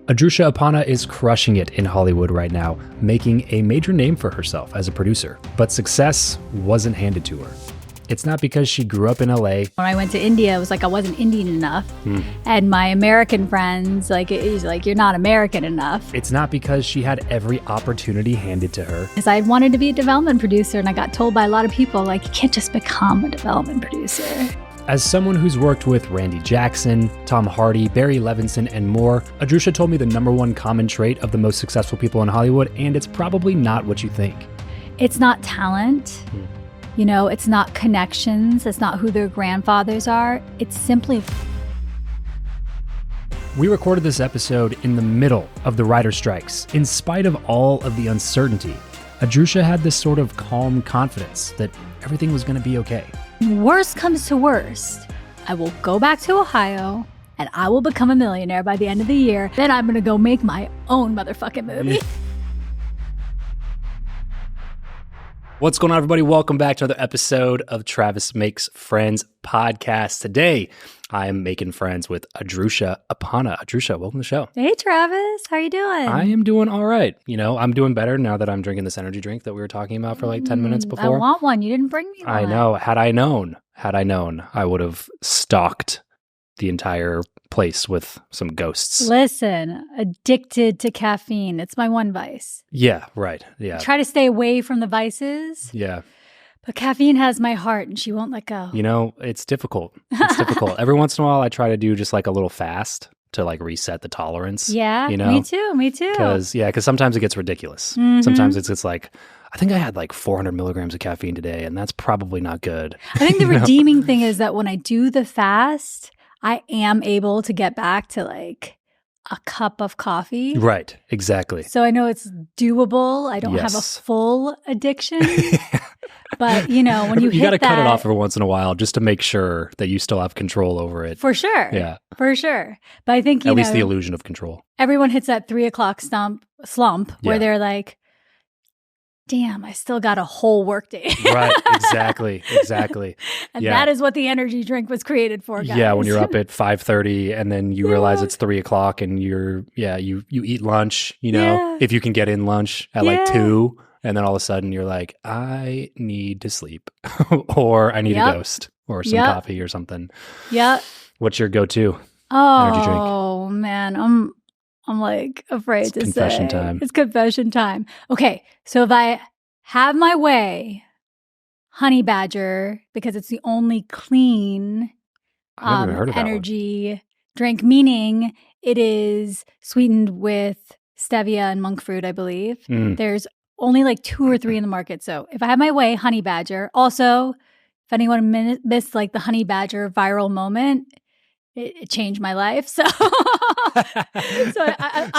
Adhrucia Apana is crushing it in Hollywood right now, making a major name for herself as a producer. But success wasn't handed to her. It's not because she grew up in LA. When I went to India, it was like I wasn't Indian enough. And my American friends, it's like, you're not American enough. It's not because she had every opportunity handed to her. Because I wanted to be a development producer, and I got told by a lot of people, like, you can't just become a development producer. As someone who's worked with Randy Jackson, Tom Hardy, Barry Levinson, and more, Adhrucia told me the number one common trait of the most successful people in Hollywood, and it's probably not what you think. It's not talent. You know, it's not connections. It's not who their grandfathers are. It's simply... We recorded this episode in the middle of the writer strikes. In spite of all of the uncertainty, Adhrucia had this sort of calm confidence that everything was going to be okay. Worst comes to worst, I will go back to Ohio and I will become a millionaire by the end of the year. Then I'm going to go make my own motherfucking movie. What's going on, everybody? Welcome back to another episode of Travis Makes Friends podcast. Today, I am making friends with Adhrucia Apana. Adhrucia, welcome to the show. Hey, Travis. How are you doing? I am doing all right. You know, I'm doing better now that I'm drinking this energy drink that we were talking about for like 10 minutes before. I want one. You didn't bring me one. I know. Had I known, I would have stocked the entire place with some ghosts. Listen, addicted to caffeine. It's my one vice. Yeah, right. Yeah. I try to stay away from the vices. Yeah. But caffeine has my heart and she won't let go. You know, it's difficult. It's difficult. Every once in a while, I try to do just like a little fast to like reset the tolerance. Yeah, you know? Me too. Because sometimes it gets ridiculous. Mm-hmm. Sometimes it's like, I think I had like 400 milligrams of caffeine today, and that's probably not good. I think the redeeming thing is that when I do the fast, I am able to get back to like a cup of coffee. Right, exactly. So I know it's doable. I don't have a full addiction. But, you know, when you got to cut it off every once in a while just to make sure that you still have control over it. For sure. Yeah. For sure. But I think, at least the illusion of control. Everyone hits that 3 o'clock slump where they're like, damn, I still got a whole workday. Right, exactly. And that is what the energy drink was created for, guys. Yeah, when you're up at 5:30 and then you realize it's 3 o'clock and you eat lunch, you know, if you can get in lunch at like 2, and then all of a sudden you're like, I need to sleep or I need a ghost or some coffee or something. Yeah. What's your go-to energy drink? Oh, man, I'm like afraid to say. It's confession time. It's confession time. Okay, so if I have my way, Honey Badger, because it's the only clean I've never heard of energy drink, meaning it is sweetened with stevia and monk fruit, I believe. There's only like 2 or 3 in the market. So if I have my way, Honey Badger. Also, if anyone missed like the Honey Badger viral moment, it changed my life. So it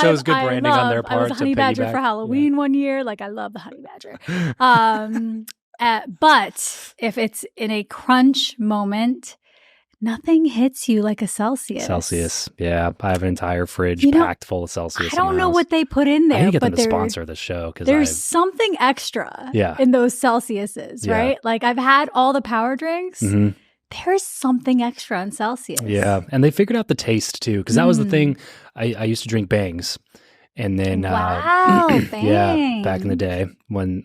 was good branding on their part. I was a Honey Badger for Halloween one year. Like, I love the Honey Badger. But if it's in a crunch moment, nothing hits you like a Celsius. Yeah. I have an entire fridge packed full of Celsius. I don't know what they put in there. I need to get them to sponsor this show. There's something extra in those Celsiuses, right? Like, I've had all the power drinks. Mm-hmm. There's something extra in Celsius. Yeah, and they figured out the taste too, because that was the thing. I used to drink Bangs, and then Bangs. Yeah, back in the day when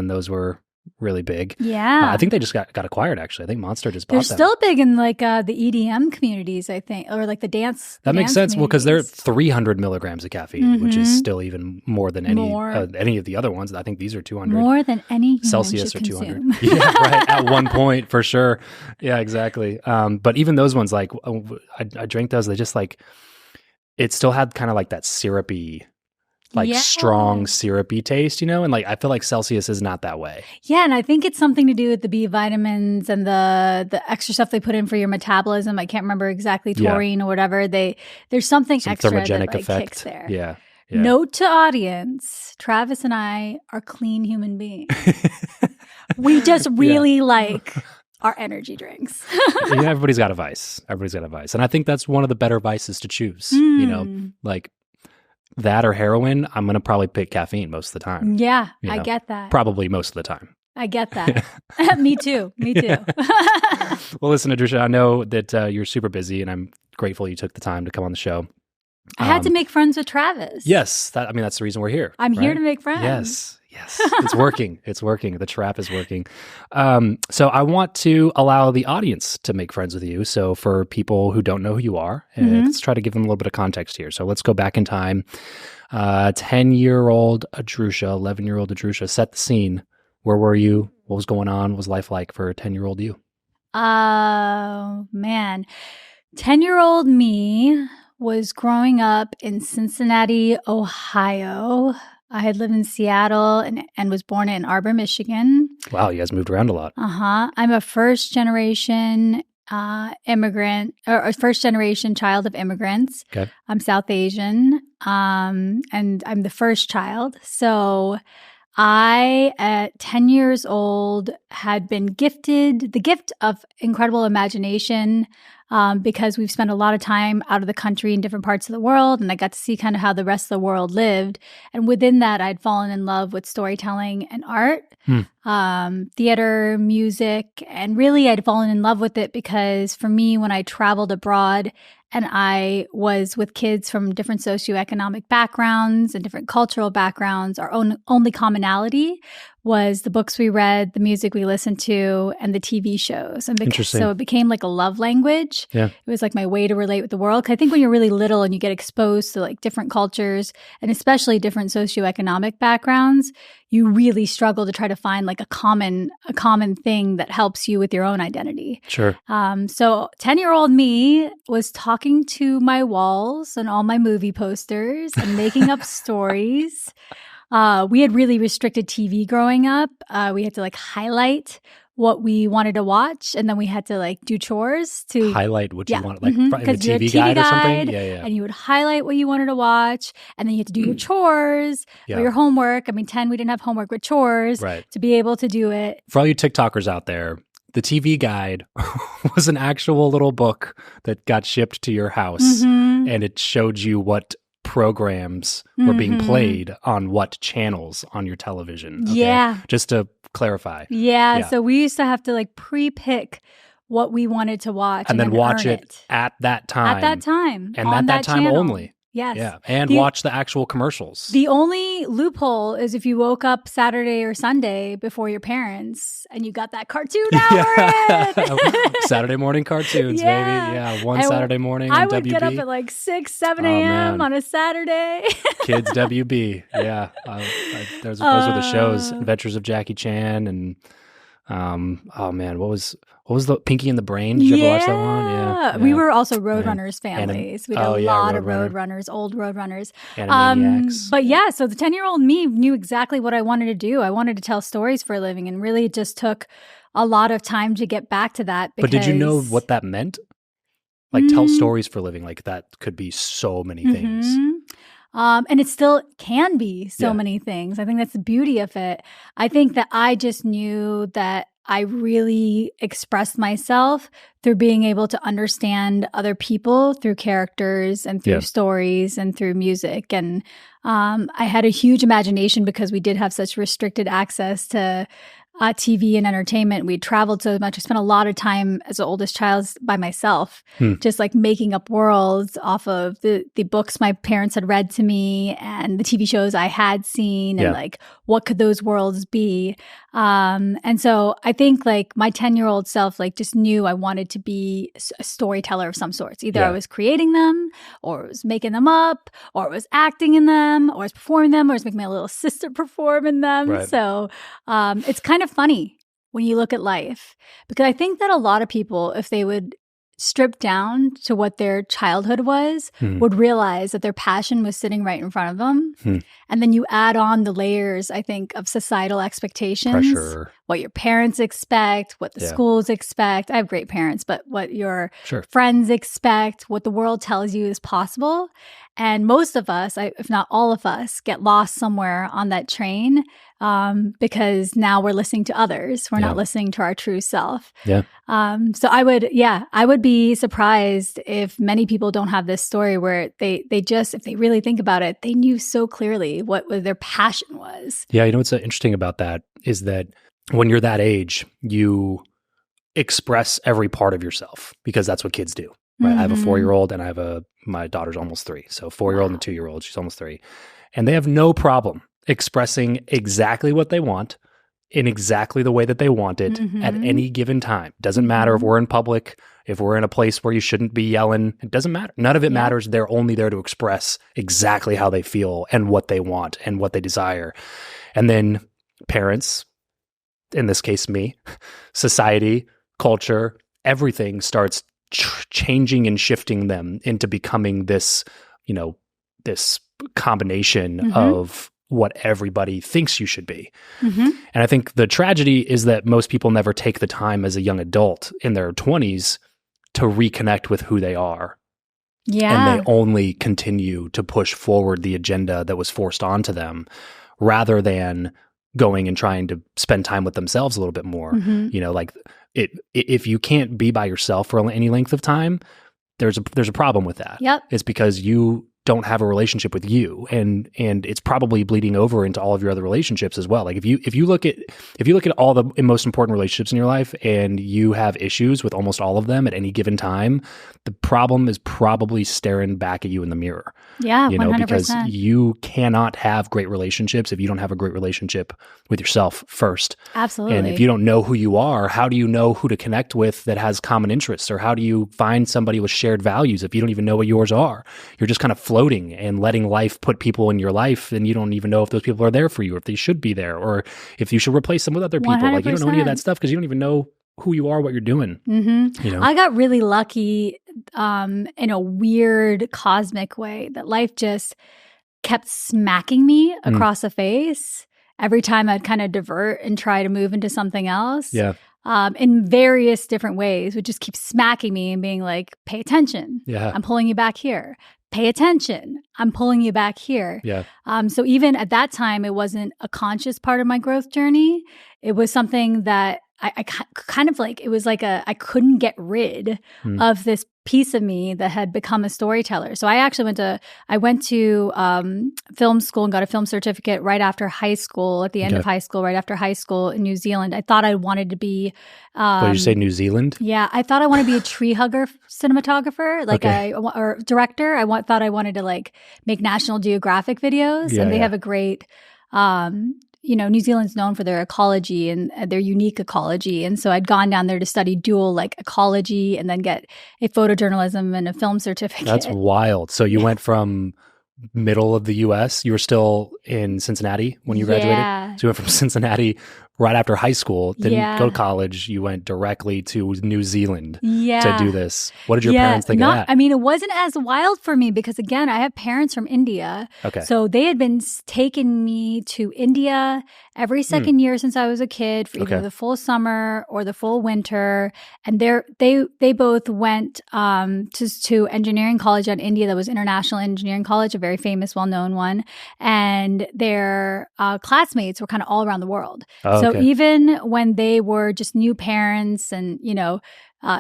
those were really big. Yeah, I think they just got acquired. Actually, I think Monster just bought them. They're still big in like the EDM communities, I think, or like the dance. That makes sense. Well, because they're 300 milligrams of caffeine, which is still even more than any of the other ones. I think these are 200. More than any Celsius or 200. Yeah, right. At one point, for sure. Yeah, exactly. But even those ones, like I drank those. They just like it still had kind of like that syrupy. Strong syrupy taste, you know? And like I feel like Celsius is not that way. Yeah, and I think it's something to do with the B vitamins and the extra stuff they put in for your metabolism. I can't remember exactly, taurine or whatever. There's something extra thermogenic that like effect. kicks there. Yeah. Note to audience, Travis and I are clean human beings. We just really like our energy drinks. Everybody's got a vice. And I think that's one of the better vices to choose, you know? Like that or heroin, I'm going to probably pick caffeine most of the time. Yeah, I get that. Probably most of the time. I get that. Me too. Well, listen, Adhrucia, I know that you're super busy, and I'm grateful you took the time to come on the show. I had to make friends with Travis. Yes. That's the reason we're here. I'm here to make friends. Yes. It's working. It's working. The trap is working. So I want to allow the audience to make friends with you. So for people who don't know who you are, let's try to give them a little bit of context here. So let's go back in time. 10-year-old Adhrucia, 11-year-old Adhrucia, set the scene. Where were you? What was going on? What was life like for 10-year-old you? Oh, man. 10-year-old me was growing up in Cincinnati, Ohio. I had lived in Seattle and was born in Ann Arbor, Michigan. Wow, you guys moved around a lot. I'm a first-generation immigrant, or a first-generation child of immigrants. Okay. I'm South Asian, and I'm the first child. So I, at 10 years old, had been gifted the gift of incredible imagination because we've spent a lot of time out of the country in different parts of the world, and I got to see kind of how the rest of the world lived. And within that, I'd fallen in love with storytelling and art, theater, music, and really I'd fallen in love with it because for me, when I traveled abroad and I was with kids from different socioeconomic backgrounds and different cultural backgrounds, our only commonality was the books we read, the music we listened to, and the TV shows. And so it became like a love language. Yeah. It was like my way to relate with the world. 'Cause I think when you're really little and you get exposed to like different cultures and especially different socioeconomic backgrounds, you really struggle to try to find like a common thing that helps you with your own identity. Sure. So 10-year-old me was talking to my walls and all my movie posters and making up stories. We had really restricted TV growing up. We had to like highlight what we wanted to watch, and then we had to like do chores to highlight what you want, like in the you're a TV guide or something. Yeah. And you would highlight what you wanted to watch, and then you had to do your chores or your homework. 10, we didn't have homework, but chores to be able to do it. For all you TikTokers out there, the TV guide was an actual little book that got shipped to your house, and it showed you what programs were being played on what channels on your television. Okay? Yeah. Just to clarify. Yeah. So we used to have to like pre-pick what we wanted to watch and then watch it at that time. At that time. And at that time channel. only. Yes. Yeah. And watch the actual commercials. The only loophole is if you woke up Saturday or Sunday before your parents and you got that cartoon hour. Saturday morning cartoons, baby. Yeah. Saturday morning on WB. I would get up at like 6, 7 a.m. on a Saturday. Kids WB. Yeah. Those were the shows. Adventures of Jackie Chan and oh man, what was the Pinky and the Brain? Did you ever watch that one? Yeah. We were also Roadrunners families. We had a lot of Roadrunners, old Roadrunners. But yeah, so the 10-year-old me knew exactly what I wanted to do. I wanted to tell stories for a living, and really it just took a lot of time to get back to that. But did you know what that meant? Like tell stories for a living, like that could be so many things. And it still can be so many things. I think that's the beauty of it. I think that I just knew that I really expressed myself through being able to understand other people through characters and through stories and through music. And I had a huge imagination because we did have such restricted access to TV and entertainment. We traveled so much. I spent a lot of time as the oldest child by myself, just like making up worlds off of the books my parents had read to me and the TV shows I had seen and like what could those worlds be. And so I think like my 10-year-old self like just knew I wanted to be a storyteller of some sorts. Either I was creating them or I was making them up or I was acting in them or I was performing them or I was making my little sister perform in them. Right. So it's kind of funny when you look at life because I think that a lot of people, if they would strip down to what their childhood was, would realize that their passion was sitting right in front of them. And then you add on the layers, I think, of societal expectations, pressure, what your parents expect, what the schools expect. I have great parents, but what your friends expect, what the world tells you is possible. And most of us, if not all of us, get lost somewhere on that train because now we're listening to others. We're not listening to our true self. So I would be surprised if many people don't have this story where they just, if they really think about it, they knew so clearly what their passion was. Yeah, you know what's interesting about that is that when you're that age, you express every part of yourself because that's what kids do. right? I have a 4-year-old and my daughter's almost 3. So 4-year-old and a 2-year-old, she's almost 3. And they have no problem expressing exactly what they want in exactly the way that they want it at any given time. Doesn't matter if we're in public, if we're in a place where you shouldn't be yelling. It doesn't matter. None of it matters. They're only there to express exactly how they feel and what they want and what they desire. And then parents, in this case me, society, culture, everything starts changing and shifting them into becoming this, this combination of what everybody thinks you should be. And I think the tragedy is that most people never take the time as a young adult in their 20s to reconnect with who they are. Yeah. And they only continue to push forward the agenda that was forced onto them rather than going and trying to spend time with themselves a little bit more. If you can't be by yourself for any length of time, there's a problem with that. Yep. It's because you don't have a relationship with you, and it's probably bleeding over into all of your other relationships as well. Like if you look at all the most important relationships in your life and you have issues with almost all of them at any given time, the problem is probably staring back at you in the mirror. Yeah, 100%. Because you cannot have great relationships if you don't have a great relationship with yourself first. Absolutely. And if you don't know who you are, how do you know who to connect with that has common interests? Or how do you find somebody with shared values if you don't even know what yours are? You're just kind of floating and letting life put people in your life, and you don't even know if those people are there for you, or if they should be there, or if you should replace them with other people. 100%. Like, you don't know any of that stuff because you don't even know who you are, what you're doing. I got really lucky in a weird cosmic way that life just kept smacking me across the face every time I'd kind of divert and try to move into something else. Yeah. In various different ways, would just keep smacking me and being like, pay attention. Yeah. I'm pulling you back here. Pay attention. I'm pulling you back here. Yeah. So even at that time, it wasn't a conscious part of my growth journey. It was something that I kind of like, it was like I couldn't get rid of this piece of me that had become a storyteller. So I actually went to film school and got a film certificate right after high school, at the end of high school, right after high school in New Zealand. I thought I wanted to be... What did you say, New Zealand? Yeah, I thought I wanted to be a tree hugger cinematographer, or director. Thought I wanted to like make National Geographic videos, and they have a great... New Zealand's known for their ecology and their unique ecology. And so I'd gone down there to study dual like ecology and then get a photojournalism and a film certificate. That's wild. So you went from middle of the U.S. You were still in Cincinnati when you graduated? Yeah. So you went from Cincinnati right after high school, didn't go to college. You went directly to New Zealand to do this. What did your parents think of that? I mean, it wasn't as wild for me because, again, I have parents from India. Okay. So they had been taking me to India every second year since I was a kid for either the full summer or the full winter. And they both went to engineering college at India. That was International Engineering College, a very famous, well-known one. And their classmates were kind of all around the world. So even when they were just new parents and,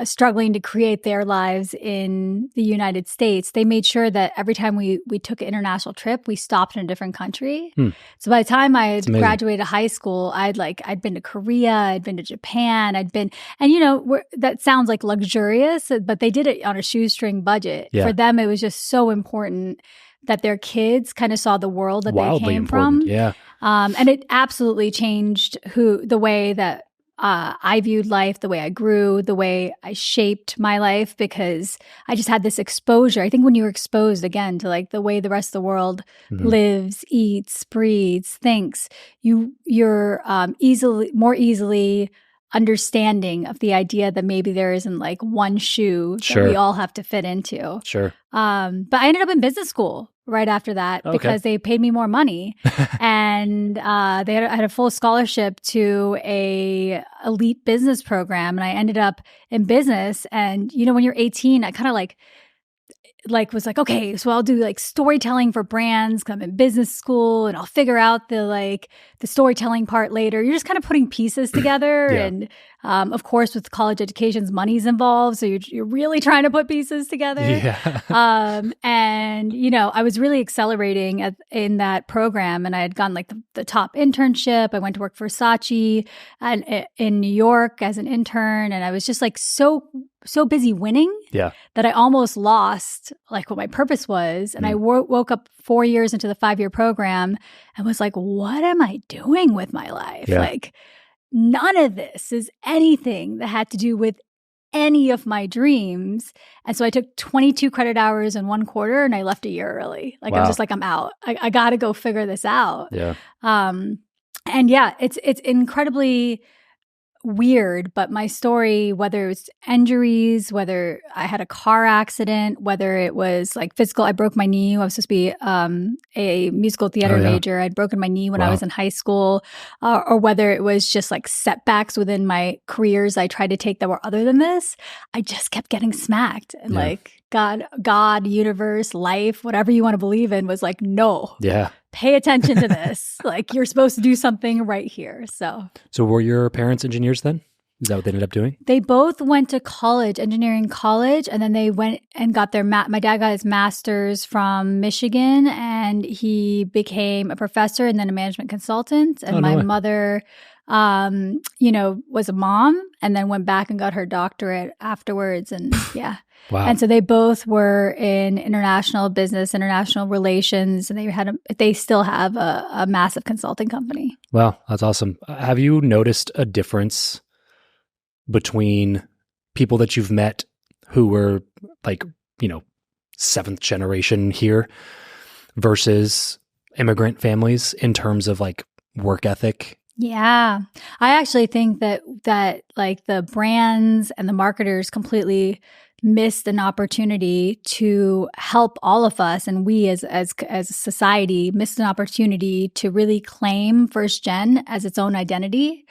struggling to create their lives in the United States, they made sure that every time we took an international trip, we stopped in a different country. So by the time I had graduated high school, I'd been to Korea, I'd been to Japan, that sounds like luxurious, but they did it on a shoestring budget. Yeah. For them, it was just so important that their kids kind of saw the world that they came from. Yeah. And it absolutely changed the way that I viewed life, the way I grew, the way I shaped my life, because I just had this exposure. I think when you're exposed again to like the way the rest of the world lives, eats, breathes, thinks, you're more easily understanding of the idea that maybe there isn't like one shoe that we all have to fit into. Sure. But I ended up in business school right after that because they paid me more money, and I had a full scholarship to a elite business program, and I ended up in business. And when you're 18, I kind of was like, okay, so I'll do like storytelling for brands. 'Cause I'm in business school, and I'll figure out the storytelling part later. You're just kind of putting pieces together, and of course, with college educations, money's involved, so you're really trying to put pieces together. Yeah. And I was really accelerating in that program, and I had gotten like the top internship. I went to work for Versace in New York as an intern, and I was just like so so busy winning that I almost lost like what my purpose was. And I woke up 4 years into the 5-year program and was like, what am I doing with my life? Like, none of this is anything that had to do with any of my dreams. And so I took 22 credit hours in 1 quarter and I left a year early. Like, I was just like, I'm out. I got to go figure this out. And it's incredibly weird, but my story, whether it was injuries, whether I had a car accident, whether it was like physical, I broke my knee. I was supposed to be a musical theater major. I'd broken my knee when I was in high school, or whether it was just like setbacks within my careers I tried to take that were other than this. I just kept getting smacked. And like God, universe, life, whatever you want to believe in was like, no. Pay attention to this. Like, you're supposed to do something right here. So were your parents engineers then? Is that what they ended up doing? They both went to college, engineering college, and then they went and got their my dad got his master's from Michigan, and he became a professor and then a management consultant. And my mother, was a mom and then went back and got her doctorate afterwards. And Wow. And so they both were in international business, international relations, and they still have a massive consulting company. Wow, that's awesome. Have you noticed a difference between people that you've met who were like, 7th generation here versus immigrant families in terms of like work ethic? Yeah. I actually think that like the brands and the marketers completely missed an opportunity to help all of us, and we as a society missed an opportunity to really claim first gen as its own identity.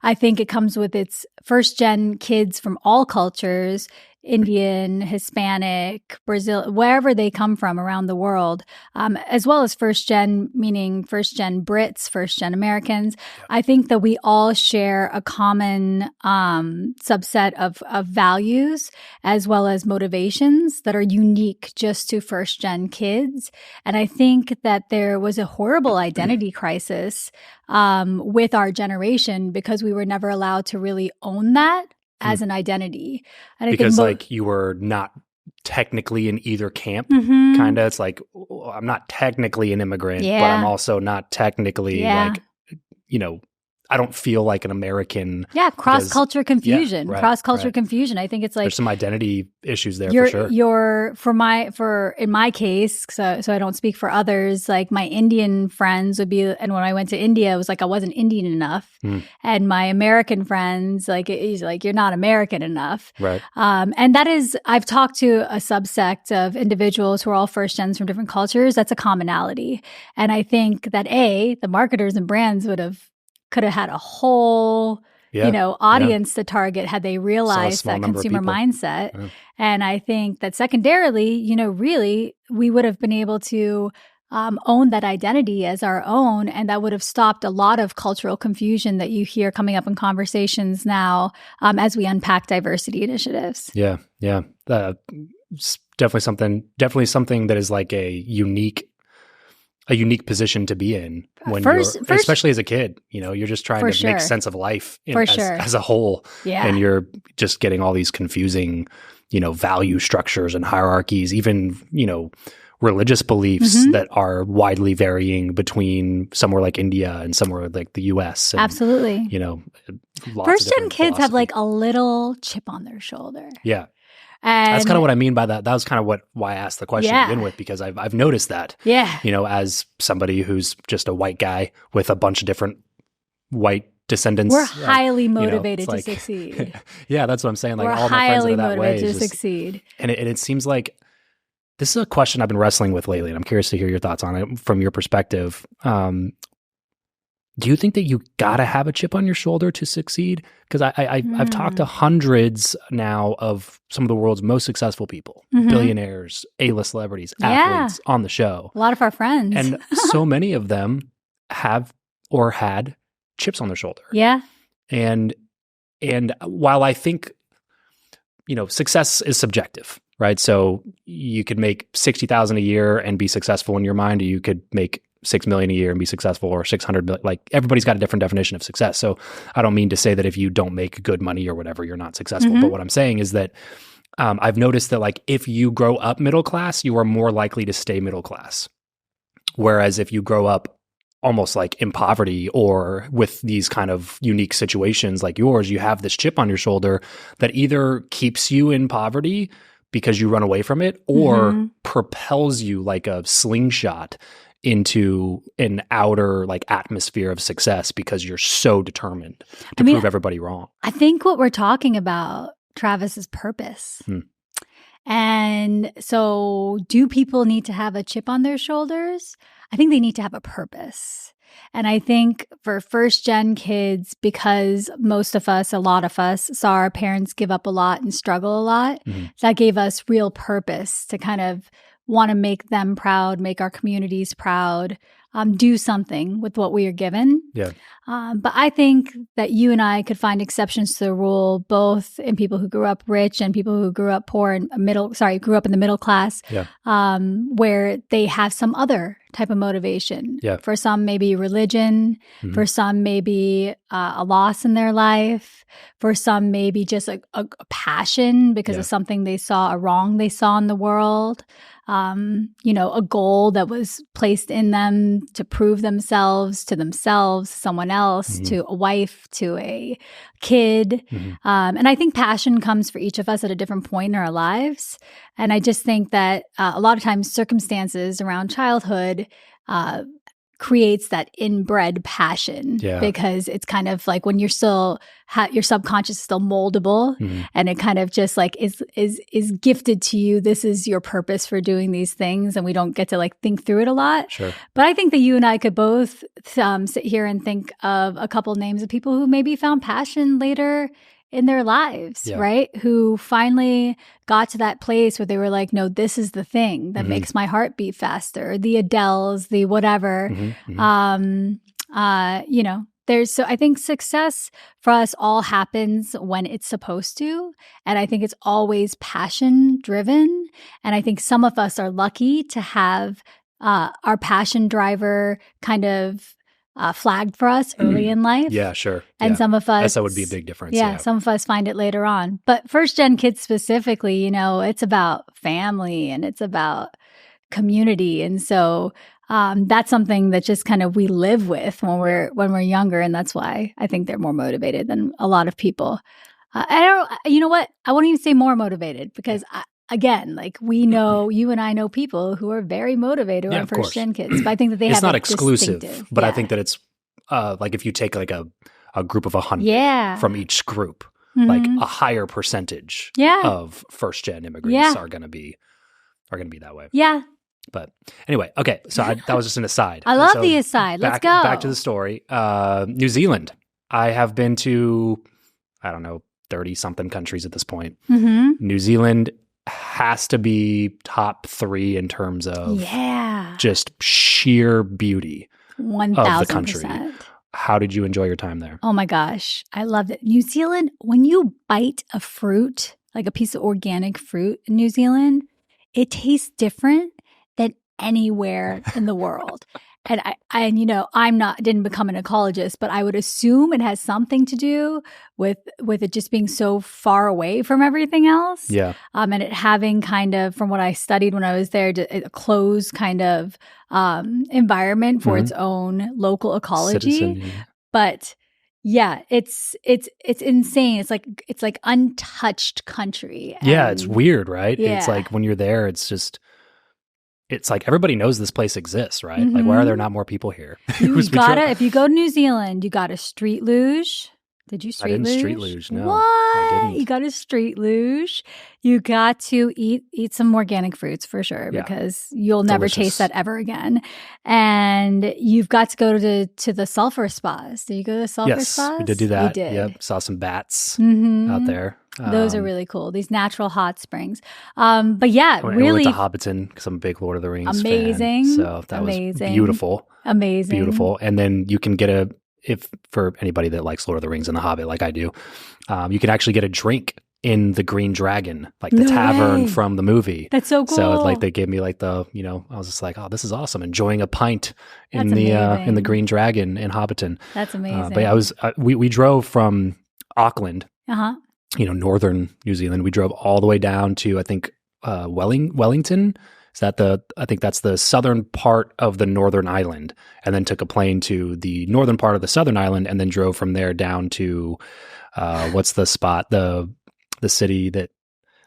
I think it comes with its first gen kids from all cultures, Indian, Hispanic, Brazil, wherever they come from around the world, as well as first gen, meaning first gen Brits, first gen Americans. I think that we all share a common subset of values as well as motivations that are unique just to first gen kids. And I think that there was a horrible identity crisis with our generation because we were never allowed to really own that as an identity. And because I think you were not technically in either camp, kind of. It's like, I'm not technically an immigrant, but I'm also not technically like, I don't feel like an American. Yeah, cross-culture confusion. Cross-culture confusion. I think it's like there's some identity issues there for sure. In my case, so I don't speak for others, like my Indian friends would be, and when I went to India, it was like I wasn't Indian enough. And my American friends, like it's like you're not American enough. Right. And that is, I've talked to a subsect of individuals who are all first gens from different cultures. That's a commonality. And I think that the marketers and brands could have had a whole, audience to target had they realized that consumer mindset. Yeah. And I think that secondarily, really, we would have been able to own that identity as our own, and that would have stopped a lot of cultural confusion that you hear coming up in conversations now as we unpack diversity initiatives. Yeah. It's definitely something that is like a unique position to be in when especially as a kid, you're just trying to make sense of life as a whole. Yeah. And you're just getting all these confusing, value structures and hierarchies, even, religious beliefs that are widely varying between somewhere like India and somewhere like the US. And, absolutely. First gen kids have like a little chip on their shoulder. Yeah. And that's kind of what I mean by that. That was kind of why I asked the question to begin with, because I've noticed that. Yeah. As somebody who's just a white guy with a bunch of different white descendants. We're highly motivated to succeed. Yeah, that's what I'm saying. Like we're all my friends are that way. Highly motivated to succeed. And it seems like this is a question I've been wrestling with lately, and I'm curious to hear your thoughts on it from your perspective. Do you think that you gotta have a chip on your shoulder to succeed? Because I've talked to hundreds now of some of the world's most successful people, billionaires, A-list celebrities, athletes on the show. A lot of our friends. And so many of them have or had chips on their shoulder. Yeah. And while I think, success is subjective, right? So you could make $60,000 a year and be successful in your mind, or you could make $6 million a year and be successful, or 600 million. Like, everybody's got a different definition of success. So I don't mean to say that if you don't make good money or whatever, you're not successful. But what I'm saying is that I've noticed that, like, if you grow up middle class, you are more likely to stay middle class. Whereas if you grow up almost like in poverty or with these kind of unique situations like yours, you have this chip on your shoulder that either keeps you in poverty because you run away from it, or propels you like a slingshot into an outer like atmosphere of success because you're so determined to prove everybody wrong. I think what we're talking about, Travis, is purpose. And so, do people need to have a chip on their shoulders? I think they need to have a purpose. And I think for first gen kids, because most of us, a lot of us, saw our parents give up a lot and struggle a lot, that gave us real purpose to kind of want to make them proud, make our communities proud, do something with what we are given. Yeah. But I think that you and I could find exceptions to the rule, both in people who grew up rich and people who grew up poor and grew up in the middle class, where they have some other type of motivation. Yeah. For some, maybe religion. For some, maybe a loss in their life. For some, maybe just a passion because of something they saw, a wrong they saw in the world. A goal that was placed in them to prove themselves to themselves, someone else, to a wife, to a kid. And I think passion comes for each of us at a different point in our lives. And I just think that a lot of times circumstances around childhood creates that inbred passion, because it's kind of like when you're still your subconscious is still moldable, and it kind of just like is gifted to you. This is your purpose for doing these things, and we don't get to like think through it a lot. Sure. But I think that you and I could both sit here and think of a couple names of people who maybe found passion later in their lives, right? Who finally got to that place where they were like, no, this is the thing that makes my heart beat faster. The Adeles, the whatever. So I think success for us all happens when it's supposed to. And I think it's always passion driven. And I think some of us are lucky to have our passion driver kind of flagged for us early in life. Yeah, sure. And some of us... that would be a big difference. Yeah, some of us find it later on. But first-gen kids specifically, it's about family and it's about community. And so that's something that just kind of we live with when we're younger. And that's why I think they're more motivated than a lot of people. You know what? I won't even say more motivated because... Again, like we know, you and I know people who are very motivated on first-gen kids, but I think that it's not exclusive, but I think that it's like if you take like a group of 100 from each group, like a higher percentage of first-gen immigrants are going to be that way. Yeah. But anyway, okay, so that was just an aside. I love the aside. Let's go. Back to the story. New Zealand. I have been to, I don't know, 30-something countries at this point. New Zealand has to be top 3 in terms of just sheer beauty 1,000% of the country. How did you enjoy your time there? Oh my gosh, I loved it. New Zealand, when you bite a fruit, like a piece of organic fruit in New Zealand, it tastes different than anywhere in the world. And didn't become an ecologist, but I would assume it has something to do with it just being so far away from everything else. Yeah. And it having kind of, from what I studied when I was there, a closed kind of environment for its own local ecology. Citizen, But yeah, it's insane. It's like untouched country. Yeah, it's weird, right? Yeah. It's like when you're there, it's like everybody knows this place exists, right? Like, why are there not more people here? If you go to New Zealand, you got a street luge. Did you street luge? I didn't street luge, no. What? I didn't. You got a street luge. You got to eat some organic fruits for sure, because you'll never taste that ever again. And you've got to go to the sulfur spas. Did you go to the sulfur spas? Yes, we did do that. We did. Yep, saw some bats out there. Those are really cool. These natural hot springs. But yeah, really. We went to Hobbiton because I'm a big Lord of the Rings fan. So that was beautiful. Amazing. Beautiful. And then you can get for anybody that likes Lord of the Rings and The Hobbit like I do, you can actually get a drink in the Green Dragon, like the tavern from the movie. That's so cool. So like they gave me like the, I was just like, oh, this is awesome. Enjoying a pint in the Green Dragon in Hobbiton. That's amazing. But yeah, we drove from Auckland, uh-huh. Northern New Zealand. We drove all the way down to, I think, Wellington. I think that's the southern part of the Northern Island, and then took a plane to the northern part of the Southern Island, and then drove from there down to, what's the spot? The city that,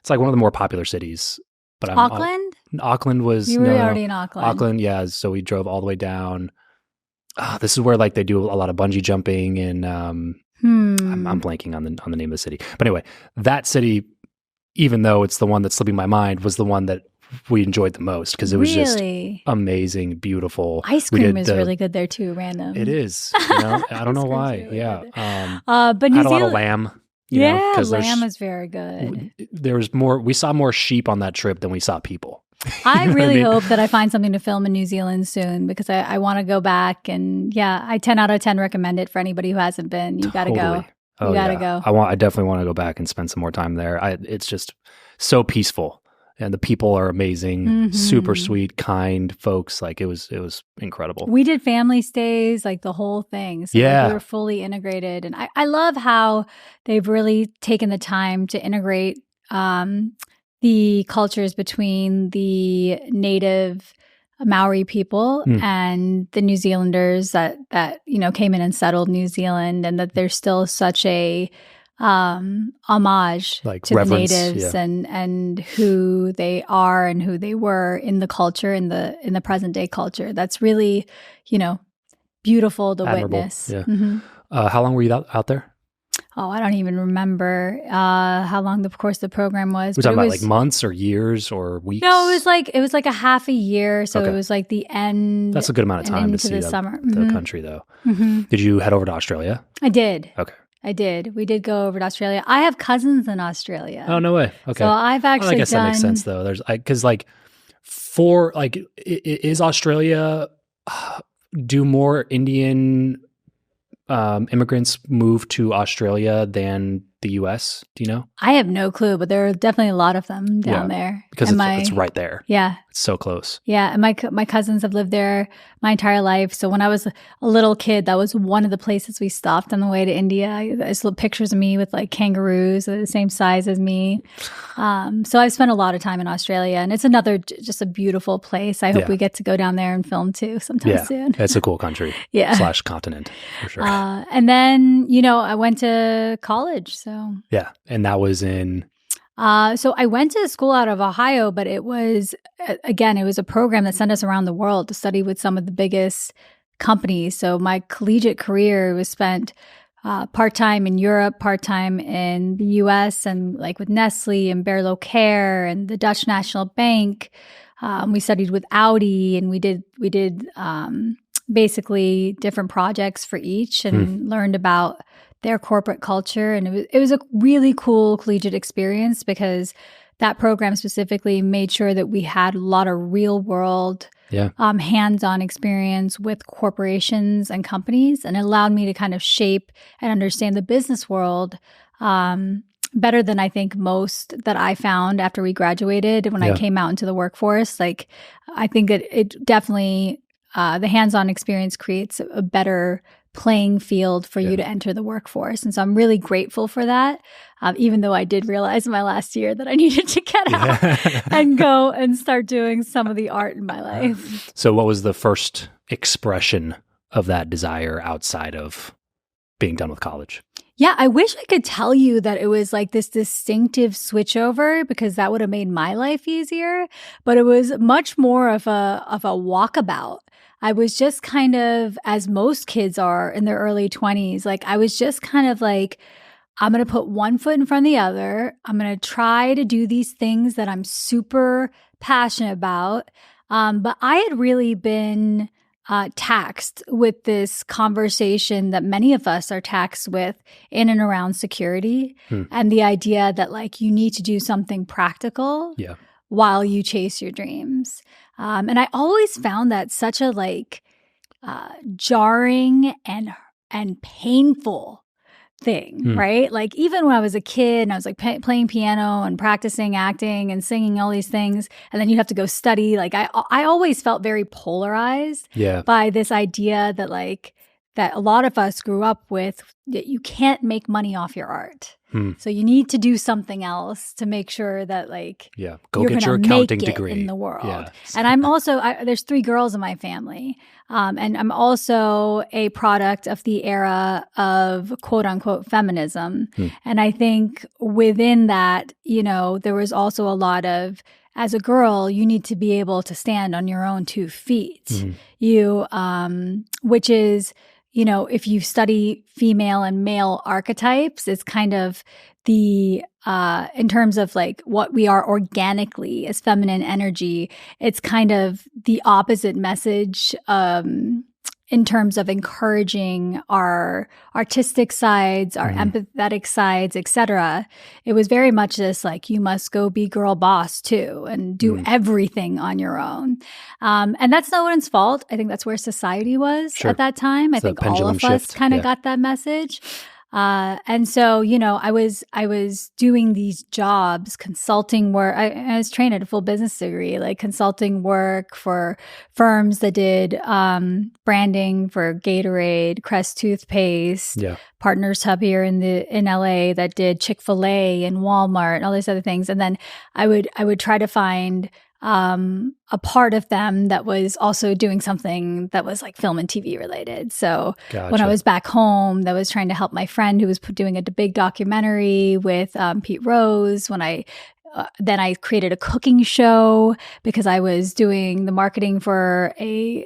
it's like one of the more popular cities. But Auckland? Auckland was... You were already in Auckland. Auckland, yeah. So we drove all the way down. This is where like they do a lot of bungee jumping, and I'm blanking on the name of the city. But anyway, that city, even though it's the one that's slipping my mind, was the one that we enjoyed the most, because it was just amazing, beautiful. Ice cream is really good there too. Random. It is. I don't know why. Really yeah. But New had a lot Zealand, of lamb. Lamb is very good. There was more. We saw more sheep on that trip than we saw people. I really hope that I find something to film in New Zealand soon, because I want to go back. And I 10 out of 10 recommend it for anybody who hasn't been. You got to go. You got to go. I definitely want to go back and spend some more time there. It's just so peaceful. And the people are amazing, super sweet, kind folks. Like it was incredible. We did family stays, like the whole thing. So we were fully integrated. And I love how they've really taken the time to integrate the cultures between the native Maori people and the New Zealanders that came in and settled New Zealand, and that there's still such a homage like to reverence, the natives and who they are and who they were in the culture, in the present day culture. That's really, beautiful to admirable. witness. Yeah. How long were you out there? Oh, I don't even remember how long the program was. We're talking about like months or years or weeks? No, it was like a half a year. So it was like the end. That's a good amount of time to see the summer. The country, though. Did you head over to Australia? I did. Okay. I did. We did go over to Australia. I have cousins in Australia. Oh, no way. Okay. So I've actually I guess that makes sense, though. Is Australia, do more Indian immigrants move to Australia than the U.S.? Do you know? I have no clue, but there are definitely a lot of them down there. Because it's right there. Yeah. It's so close. Yeah. And my cousins have lived there my entire life. So when I was a little kid, that was one of the places we stopped on the way to India. I saw pictures of me with like kangaroos the same size as me. So I've spent a lot of time in Australia, and it's another just a beautiful place. I hope we get to go down there and film too sometime soon. It's a cool country. / continent for sure. And then, I went to college. So yeah. And that was in... So I went to school out of Ohio, but it was a program that sent us around the world to study with some of the biggest companies. So my collegiate career was spent part-time in Europe, part-time in the US, and like with Nestle and Berlo Care and the Dutch National Bank. We studied with Audi, and we did basically different projects for each, and learned about their corporate culture. And it was a really cool collegiate experience, because that program specifically made sure that we had a lot of real world hands-on experience with corporations and companies, and it allowed me to kind of shape and understand the business world better than I think most that I found after we graduated. When I came out into the workforce, like I think that it definitely the hands-on experience creates a better playing field for you to enter the workforce. And so I'm really grateful for that, even though I did realize in my last year that I needed to get out and go and start doing some of the art in my life. So what was the first expression of that desire outside of being done with college? Yeah, I wish I could tell you that it was like this distinctive switchover, because that would have made my life easier. But it was much more of a walkabout. I was just kind of, as most kids are in their early 20s, like I was just kind of like, I'm going to put one foot in front of the other. I'm going to try to do these things that I'm super passionate about. But I had really been taxed with this conversation that many of us are taxed with in and around security, and the idea that like you need to do something practical while you chase your dreams. And I always found that such a like jarring and painful thing, right? Like even when I was a kid and I was like playing piano and practicing acting and singing all these things, and then you have to go study. Like I always felt very polarized by this idea that like that a lot of us grew up with, that you can't make money off your art. So you need to do something else to make sure that like go get your accounting degree in the world. And I'm also there's 3 girls in my family, and I'm also a product of the era of quote unquote feminism. And I think within that, you know, there was also a lot of, as a girl, you need to be able to stand on your own 2 feet. You, which is, you know, if you study female and male archetypes, it's kind of the, in terms of like what we are organically as feminine energy, it's kind of the opposite message, in terms of encouraging our artistic sides, our empathetic sides, etc. It was very much this like, you must go be girl boss too and do everything on your own. And that's no one's fault. I think that's where society was at that time. I think all of us kind of got that message. And so, you know, I was doing these jobs, consulting work. I was trained at a full business degree, like consulting work for firms that did branding for Gatorade, Crest toothpaste, Partners Hub here in LA that did Chick-fil-A and Walmart and all these other things. And then I would try to find a part of them that was also doing something that was like film and TV related. So when I was back home, that was trying to help my friend who was doing a big documentary with Pete Rose. When then I created a cooking show because I was doing the marketing for a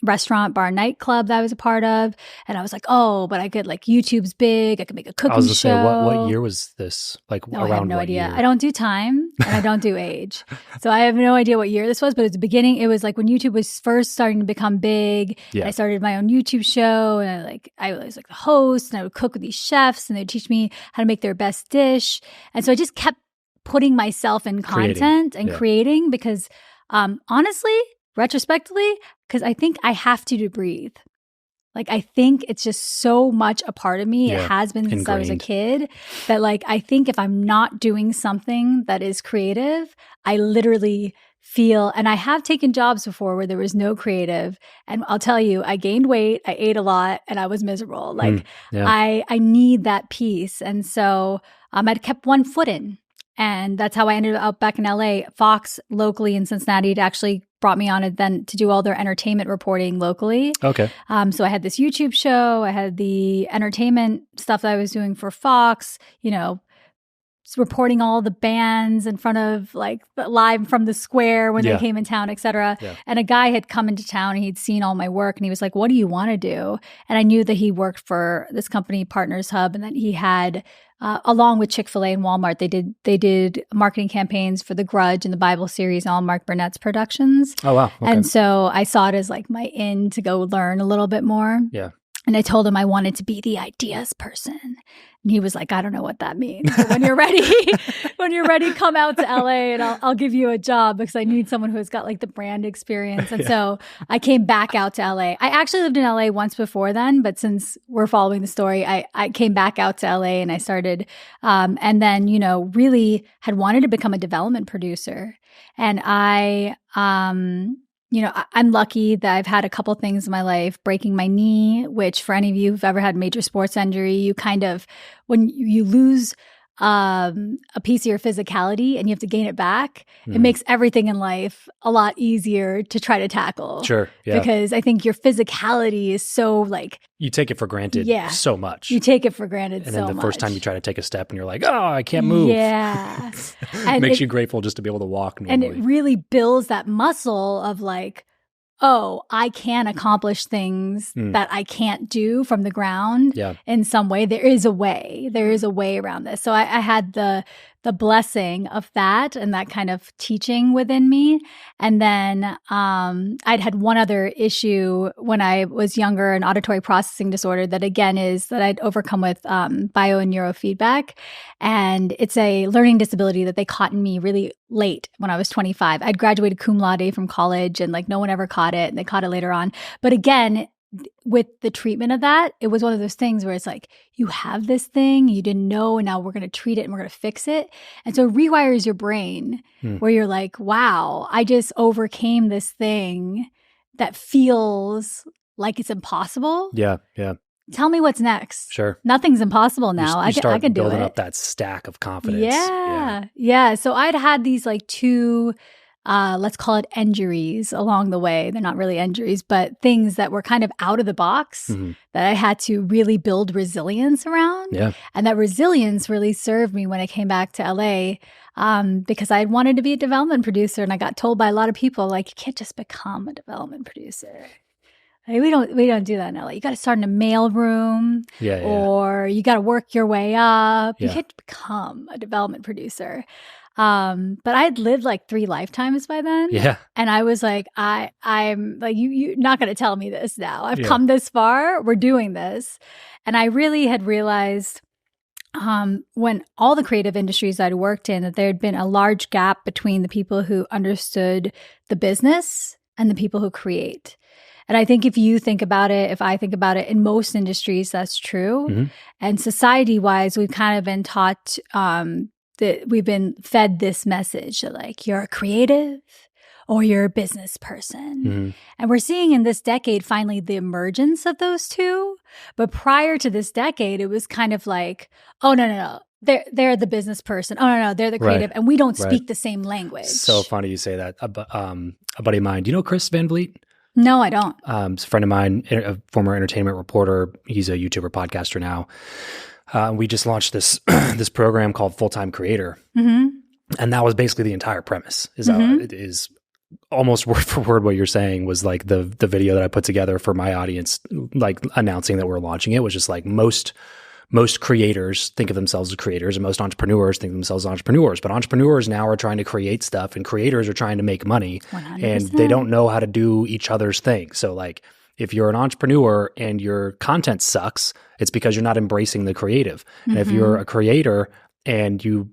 restaurant bar nightclub that I was a part of, and I was like, oh, but I could like YouTube's big. I could make a cooking show. Say, what year was this? Like around I have no what idea. Year? I don't do time and I don't do age, so I have no idea what year this was. But at the beginning, it was like when YouTube was first starting to become big. I started my own YouTube show, and I was like the host, and I would cook with these chefs, and they'd teach me how to make their best dish, and so I just kept putting myself in content and creating because honestly, retrospectively, because I think I have to breathe. Like, I think it's just so much a part of me. It has been since I was a kid that like, I think if I'm not doing something that is creative, I literally feel, and I have taken jobs before where there was no creative. And I'll tell you, I gained weight, I ate a lot, and I was miserable. Like I need that piece. And so I'd kept one foot in. And that's how I ended up back in LA. Fox locally in Cincinnati had actually brought me on then to do all their entertainment reporting locally. Okay. So I had this YouTube show. I had the entertainment stuff that I was doing for Fox, you know, reporting all the bands in front of like live from the square when they came in town, et cetera. And a guy had come into town and he'd seen all my work and he was like, what do you want to do? And I knew that he worked for this company, Partners Hub, and that he had along with Chick-fil-A and Walmart, they did marketing campaigns for The Grudge and the Bible series, all Mark Burnett's productions. Oh, wow. Okay. And so I saw it as like my in to go learn a little bit more. Yeah. And I told him I wanted to be the ideas person. And he was like, I don't know what that means. But when you're ready, come out to LA and I'll give you a job because I need someone who's got like the brand experience. And so I came back out to LA. I actually lived in LA once before then, but since we're following the story, I came back out to LA and I started, and then, you know, really had wanted to become a development producer. And you know, I'm lucky that I've had a couple things in my life, breaking my knee, which for any of you who've ever had major sports injury, you kind of, when you lose a piece of your physicality and you have to gain it back, it makes everything in life a lot easier to try to tackle. Sure. Yeah. Because I think your physicality is so like... You take it for granted so much. You take it for granted so much. And then the first time you try to take a step and you're like, oh, I can't move. Yeah. It makes you grateful just to be able to walk normally. And it really builds that muscle of like, oh, I can accomplish things that I can't do from the ground in some way. There is a way. There is a way around this. So I had the blessing of that and that kind of teaching within me. And then I'd had one other issue when I was younger, an auditory processing disorder that again is that I'd overcome with bio and neurofeedback. And it's a learning disability that they caught in me really late when I was 25. I'd graduated cum laude from college and like no one ever caught it and they caught it later on. But again, with the treatment of that, it was one of those things where it's like, you have this thing, you didn't know, and now we're going to treat it and we're going to fix it. And so it rewires your brain where you're like, wow, I just overcame this thing that feels like it's impossible. Yeah. Yeah. Tell me what's next. Sure. Nothing's impossible now. I can do it. Building up that stack of confidence. Yeah. So I'd had these like two, let's call it injuries along the way. They're not really injuries, but things that were kind of out of the box that I had to really build resilience around. Yeah. And that resilience really served me when I came back to LA because I wanted to be a development producer. And I got told by a lot of people, like, you can't just become a development producer. Like, we don't do that in LA. You got to start in a mailroom, or you got to work your way up. You can't become a development producer. But I had lived like 3 lifetimes by then. Yeah. And I was like, I'm like, you're not going to tell me this now. I've come this far. We're doing this. And I really had realized when all the creative industries I'd worked in, that there had been a large gap between the people who understood the business and the people who create. And I think if you think about it, if I think about it, in most industries, that's true. And society-wise, we've kind of been taught that we've been fed this message that, like, you're a creative or you're a business person. And we're seeing in this decade finally the emergence of those two. But prior to this decade, it was kind of like, oh, no. They're the business person. Oh, no, they're the creative. And we don't speak the same language. So funny you say that. A buddy of mine, do you know Chris Van Vliet? No, I don't. It's a friend of mine, a former entertainment reporter. He's a YouTuber podcaster now. We just launched this this program called Full-Time Creator. And that was basically the entire premise. It is almost word for word what you're saying was like the video that I put together for my audience, like announcing that we're launching it, was just like most creators think of themselves as creators and most entrepreneurs think of themselves as entrepreneurs. But entrepreneurs now are trying to create stuff and creators are trying to make money 100%. And they don't know how to do each other's thing. So like if you're an entrepreneur and your content sucks, it's because you're not embracing the creative. And if you're a creator and you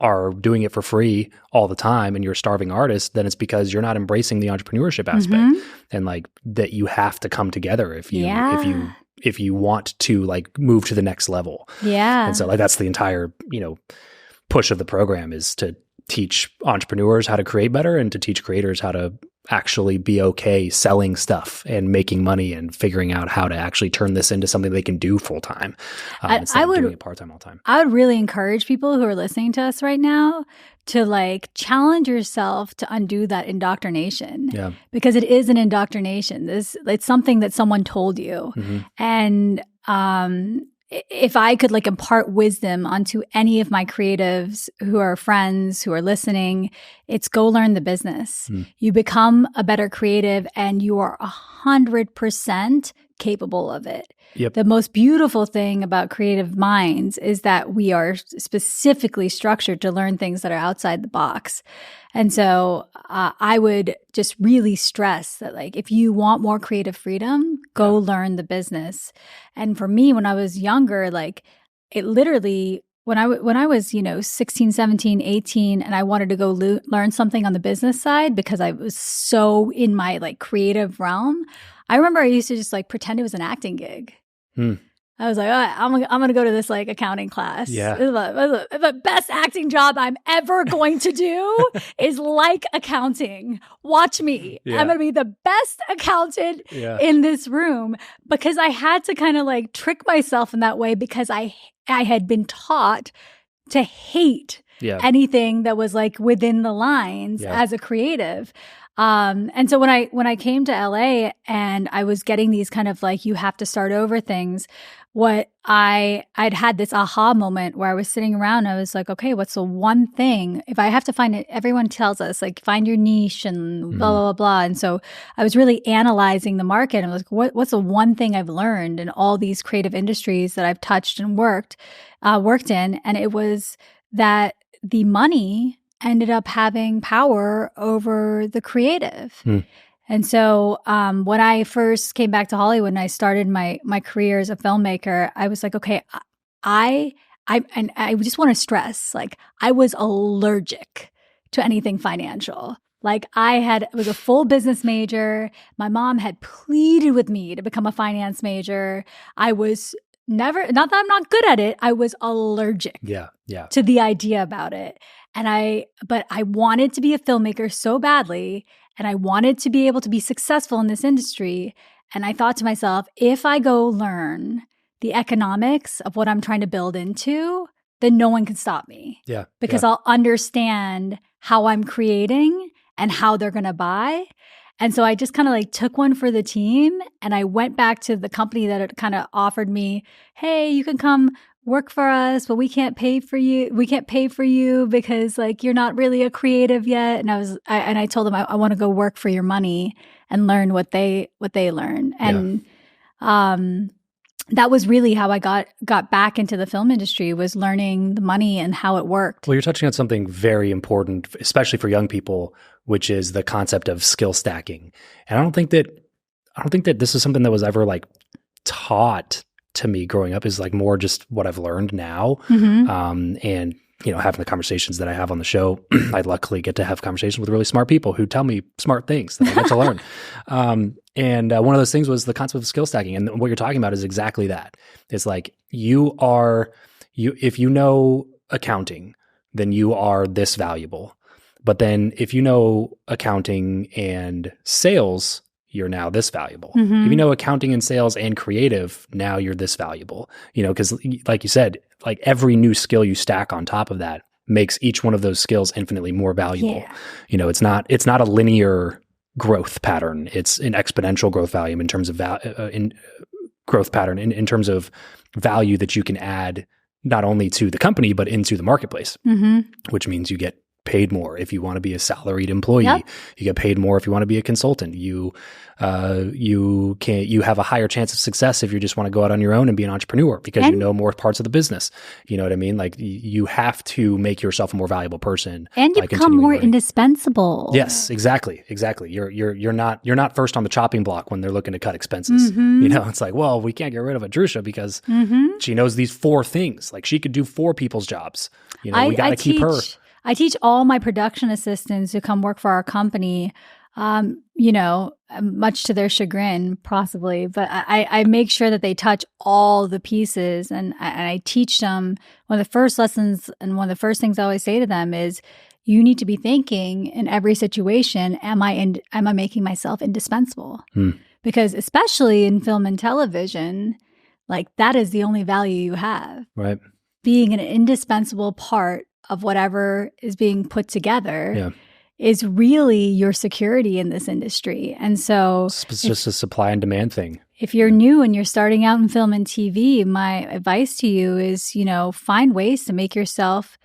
are doing it for free all the time and you're a starving artist, then it's because you're not embracing the entrepreneurship aspect and like that you have to come together if you want to like move to the next level. Yeah. And so like that's the entire, push of the program is to teach entrepreneurs how to create better and to teach creators how to actually be okay selling stuff and making money and figuring out how to actually turn this into something they can do full time instead of doing it part time all the time. I would really encourage people who are listening to us right now to like challenge yourself to undo that indoctrination. Yeah. Because it is an indoctrination. It's something that someone told you. And if I could like impart wisdom onto any of my creatives who are friends, who are listening, it's go learn the business. You become a better creative and you are 100% capable of it. Yep. The most beautiful thing about creative minds is that we are specifically structured to learn things that are outside the box. And so I would just really stress that, like, if you want more creative freedom, go learn the business. And for me, when I was younger, like it literally, when I was, 16, 17, 18, and I wanted to go learn something on the business side because I was so in my like creative realm, I remember I used to just like pretend it was an acting gig. I was like, all right, I'm going to go to this like accounting class. Yeah. The best acting job I'm ever going to do is like accounting. Watch me. Yeah. I'm going to be the best accountant in this room, because I had to kind of like trick myself in that way because I had been taught to hate anything that was like within the lines as a creative. And so when I came to LA and I was getting these kind of like, you have to start over things, I'd had this aha moment where I was sitting around and I was like, okay, what's the one thing, if I have to find it, everyone tells us like, find your niche and blah, blah, blah, blah. And so I was really analyzing the market and I was like, what's the one thing I've learned in all these creative industries that I've touched and worked in? And it was that the money ended up having power over the creative. And so when I first came back to Hollywood and I started my career as a filmmaker, I was like, okay, I just want to stress, like, I was allergic to anything financial. Like was a full business major. My mom had pleaded with me to become a finance major. I was not that I'm not good at it. I was allergic to the idea about it. But I wanted to be a filmmaker so badly, and I wanted to be able to be successful in this industry. And I thought to myself, if I go learn the economics of what I'm trying to build into, then no one can stop me. Yeah. Because I'll understand how I'm creating and how they're going to buy. And so I just kind of like took one for the team, and I went back to the company that had kind of offered me, hey, you can come work for us, but we can't pay for you. We can't pay for you because like you're not really a creative yet. And I told them I want to go work for your money and learn what they learn. And that was really how I got back into the film industry, was learning the money and how it worked. Well, you're touching on something very important, especially for young people, which is the concept of skill stacking. And I don't think that this is something that was ever like taught to me growing up. Is like more just what I've learned now. And having the conversations that I have on the show, I luckily get to have conversations with really smart people who tell me smart things that I get to learn. And one of those things was the concept of skill stacking. And what you're talking about is exactly that. It's like if you know accounting, then you are this valuable. But then if you know accounting and sales, you're now this valuable. If you know accounting and sales and creative, now you're this valuable. Because like you said, like every new skill you stack on top of that makes each one of those skills infinitely more valuable. Yeah. It's not a linear growth pattern. It's an exponential growth value in terms of growth pattern in terms of value that you can add not only to the company but into the marketplace, which means you get paid more if you want to be a salaried employee. Yep. You get paid more if you want to be a consultant. You have a higher chance of success if you just want to go out on your own and be an entrepreneur because you know more parts of the business. You know what I mean? Like you have to make yourself a more valuable person, and you become more indispensable. Yes, exactly. You're not first on the chopping block when they're looking to cut expenses. It's like, well, we can't get rid of Adhrucia because she knows these 4 things. Like she could do 4 people's jobs. We got to keep her. I teach all my production assistants who come work for our company, much to their chagrin, possibly. But I make sure that they touch all the pieces, and I teach them. One of the first lessons and one of the first things I always say to them is, you need to be thinking in every situation, am I making myself indispensable? Because especially in film and television, like that is the only value you have. Right. Being an indispensable part of whatever is being put together is really your security in this industry. And so it's just a supply and demand thing. If you're new and you're starting out in film and TV, my advice to you is, find ways to make yourself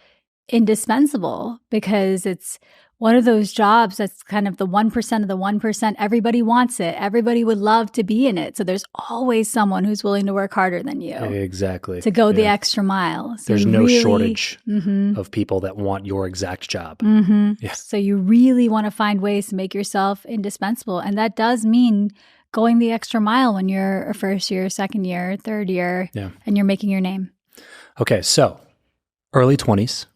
indispensable, because it's one of those jobs that's kind of the 1% of the 1%. Everybody wants it. Everybody would love to be in it. So there's always someone who's willing to work harder than you. Exactly. To go the extra mile. So there's no shortage of people that want your exact job. Yeah. So you really want to find ways to make yourself indispensable. And that does mean going the extra mile when you're a first year, second year, third year, and you're making your name. Okay. So early 20s,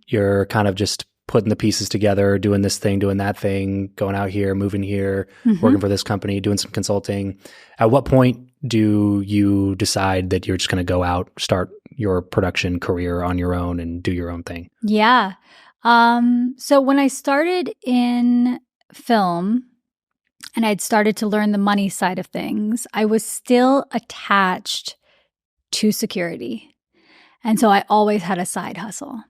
you're kind of just putting the pieces together, doing this thing, doing that thing, going out here, moving here, working for this company, doing some consulting. At what point do you decide that you're just going to go out, start your production career on your own and do your own thing? Yeah. So when I started in film and I'd started to learn the money side of things, I was still attached to security. And so I always had a side hustle.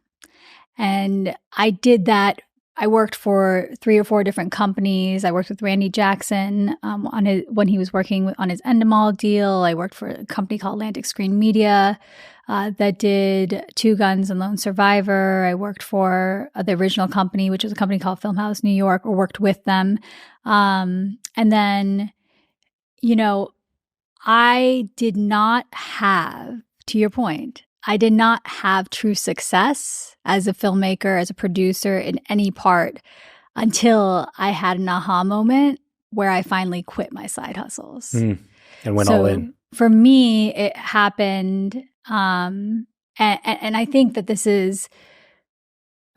And I did that. I worked for 3 or 4 different companies. I worked with Randy Jackson when he was working on his Endemol deal. I worked for a company called Atlantic Screen Media that did Two Guns and Lone Survivor. I worked for the original company, which was a company called Filmhouse New York, or worked with them. And then, I did not have, to your point, I did not have true success as a filmmaker, as a producer in any part until I had an aha moment where I finally quit my side hustles. And went all in. For me, it happened, and I think that this is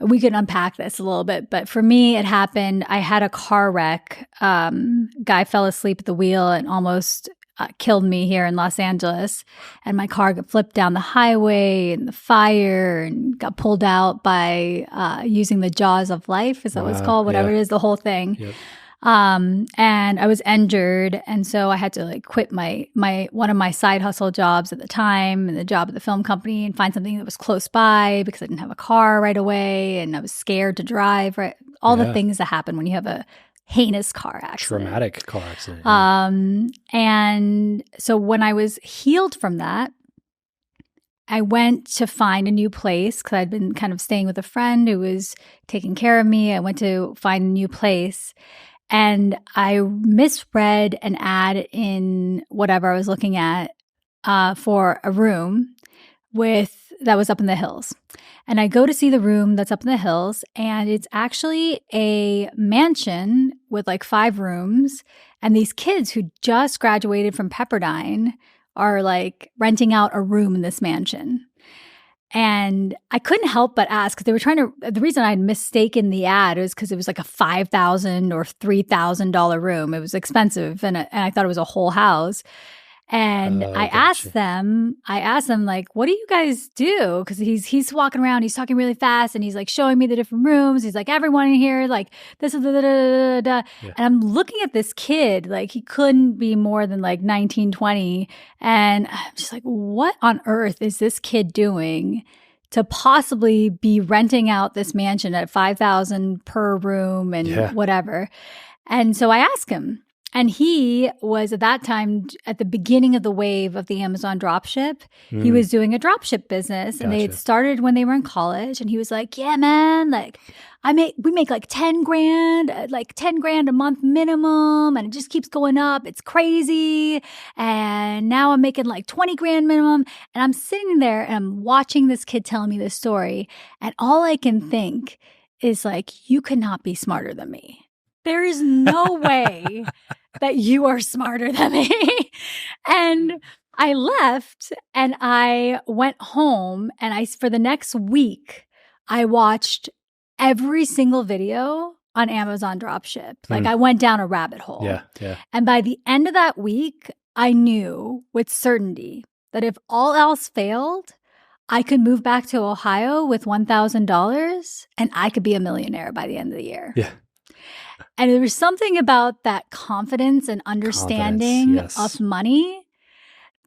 we can unpack this a little bit, but for me, it happened. I had a car wreck. Guy fell asleep at the wheel and almost killed me here in Los Angeles. And my car got flipped down the highway in the fire and got pulled out by using the jaws of life. Is that what it's called? Whatever it is, the whole thing. Yep. And I was injured. And so I had to like quit my one of my side hustle jobs at the time and the job at the film company and find something that was close by because I didn't have a car right away. And I was scared to drive, right? All the things that happen when you have a heinous car accident. Traumatic car accident. And so when I was healed from that, I went to find a new place because I'd been kind of staying with a friend who was taking care of me. I went to find a new place. And I misread an ad in whatever I was looking at for a room that was up in the hills. And I go to see the room that's up in the hills, and it's actually a mansion with like 5 rooms. And these kids who just graduated from Pepperdine are like renting out a room in this mansion. And I couldn't help but ask because they were the reason I'd mistaken the ad was because it was like a $5,000 or $3,000 room. It was expensive, and I thought it was a whole house. And I asked them like, what do you guys do? Because he's walking around, he's talking really fast, and he's like showing me the different rooms. He's like, everyone in here, like this is And I'm looking at this kid, like he couldn't be more than like 19, 20. And I'm just like, what on earth is this kid doing to possibly be renting out this mansion at $5,000 per room and whatever? And so I asked him. And he was at that time at the beginning of the wave of the Amazon dropship. He was doing a dropship business, and they had started when they were in college. And he was like, "Yeah, man, like we make like 10 grand, like 10 grand a month minimum, and it just keeps going up. It's crazy. And now I'm making like 20 grand minimum." And I'm sitting there and I'm watching this kid telling me this story, and all I can think is like, you cannot be smarter than me. There is no way that you are smarter than me. And I left and I went home, and for the next week, I watched every single video on Amazon dropship. Like I went down a rabbit hole. Yeah. And by the end of that week, I knew with certainty that if all else failed, I could move back to Ohio with $1,000 and I could be a millionaire by the end of the year. Yeah. And there was something about that confidence and understanding of money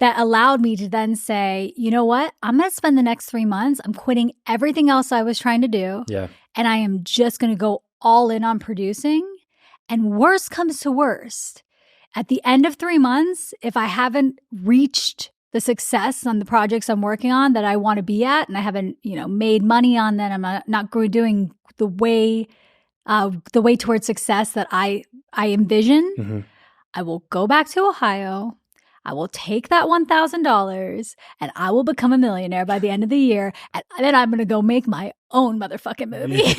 that allowed me to then say, you know what? I'm going to spend the next 3 months. I'm quitting everything else I was trying to do. Yeah. And I am just going to go all in on producing. And worst comes to worst, at the end of 3 months, if I haven't reached the success on the projects I'm working on that I want to be at, and I haven't, made money on that, I'm not doing the way towards success that I envision, I will go back to Ohio. I will take that $1,000 and I will become a millionaire by the end of the year. And then I'm going to go make my own motherfucking movie.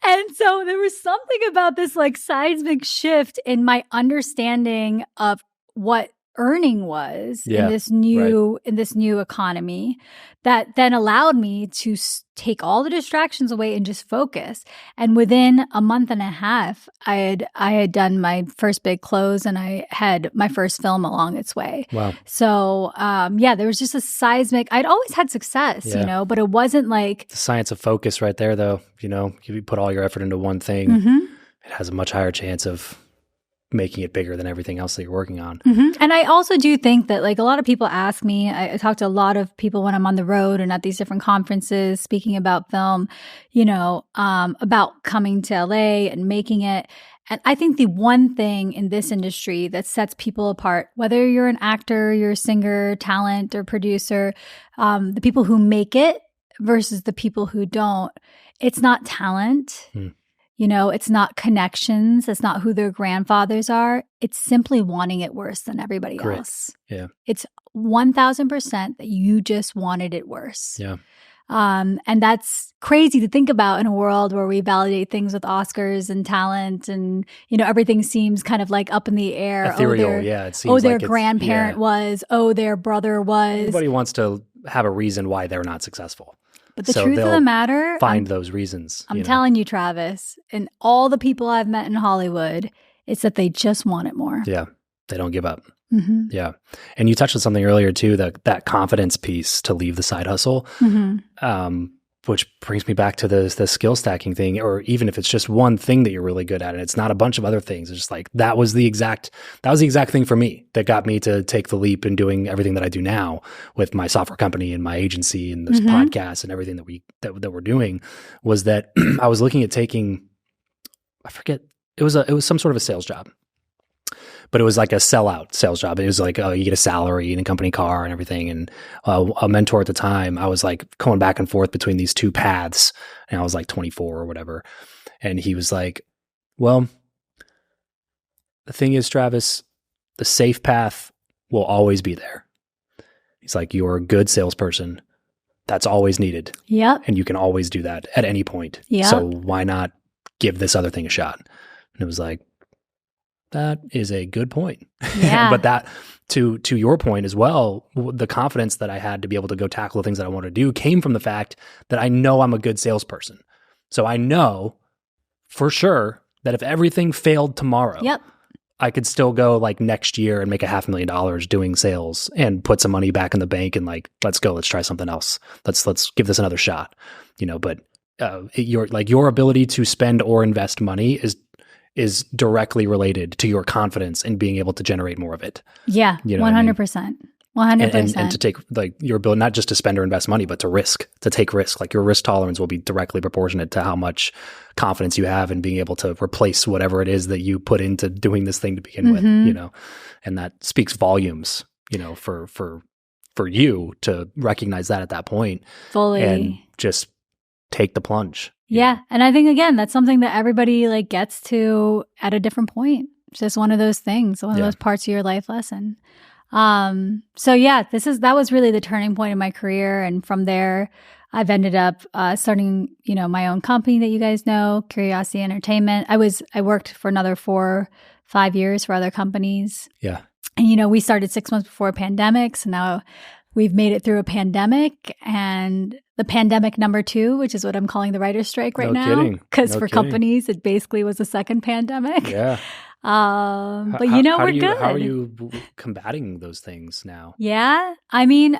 And so there was something about this like seismic shift in my understanding of what earning was in this new economy that then allowed me to take all the distractions away and just focus. And within a month and a half, I had done my first big close, and I had my first film along its way. Wow. So there was just a seismic. I'd always had success, but it wasn't like the science of focus right there, though. If you put all your effort into one thing, it has a much higher chance of making it bigger than everything else that you're working on. And I also do think that like a lot of people ask me, I talk to a lot of people when I'm on the road and at these different conferences speaking about film, about coming to LA and making it. And I think the one thing in this industry that sets people apart, whether you're an actor, you're a singer, talent, or producer, the people who make it versus the people who don't, it's not talent. It's not connections. It's not who their grandfathers are. It's simply wanting it worse than everybody else. Yeah. It's 1,000% that you just wanted it worse. Yeah. And that's crazy to think about in a world where we validate things with Oscars and talent, and everything seems kind of like up in the air. Ethereal, it seems their grandparent was. Their brother was. Everybody wants to have a reason why they're not successful. But the truth of the matter, find those reasons. I'm telling you, Travis, and all the people I've met in Hollywood, it's that they just want it more. Yeah. They don't give up. Mm-hmm. Yeah. And you touched on something earlier too, that confidence piece to leave the side hustle, which brings me back to the skill stacking thing, or even if it's just one thing that you're really good at and it's not a bunch of other things. It's just like, that was the exact thing for me that got me to take the leap in doing everything that I do now with my software company and my agency and this podcast and everything that we're doing, was that I was looking at taking, I forget, it was some sort of a sales job. But it was like a sellout sales job. It was like, you get a salary and a company car and everything. And a mentor at the time, I was like going back and forth between these two paths. And I was like 24 or whatever. And he was like, well, the thing is, Travis, the safe path will always be there. He's like, you're a good salesperson. That's always needed. Yep. And you can always do that at any point. Yep. So why not give this other thing a shot? And it was like, that is a good point. Yeah. But that, to your point as well, the confidence that I had to be able to go tackle the things that I want to do came from the fact that I know I'm a good salesperson. So I know for sure that if everything failed tomorrow, I could still go like next year and make $500,000 doing sales and put some money back in the bank and like, let's go, let's try something else. Let's give this another shot, but your ability to spend or invest money is directly related to your confidence in being able to generate more of it. Yeah, 100%. 100%. And to take like your ability, not just to spend or invest money, but to take risk. Like your risk tolerance will be directly proportionate to how much confidence you have in being able to replace whatever it is that you put into doing this thing to begin with, and that speaks volumes, for you to recognize that at that point. Fully. And just take the plunge. Yeah. And I think, again, that's something that everybody like gets to at a different point. It's just one of those things, one of those parts of your life lesson. So yeah, that was really the turning point in my career. And from there, I've ended up starting, my own company that you guys know, Curiosity Entertainment. I worked for another 4-5 years for other companies. Yeah. And, we started 6 months before a pandemic. So now we've made it through a pandemic and the pandemic number 2, which is what I'm calling the writer's strike right now. Because for companies, it basically was a second pandemic. Yeah. But we're good. How are you combating those things now? Yeah. I mean,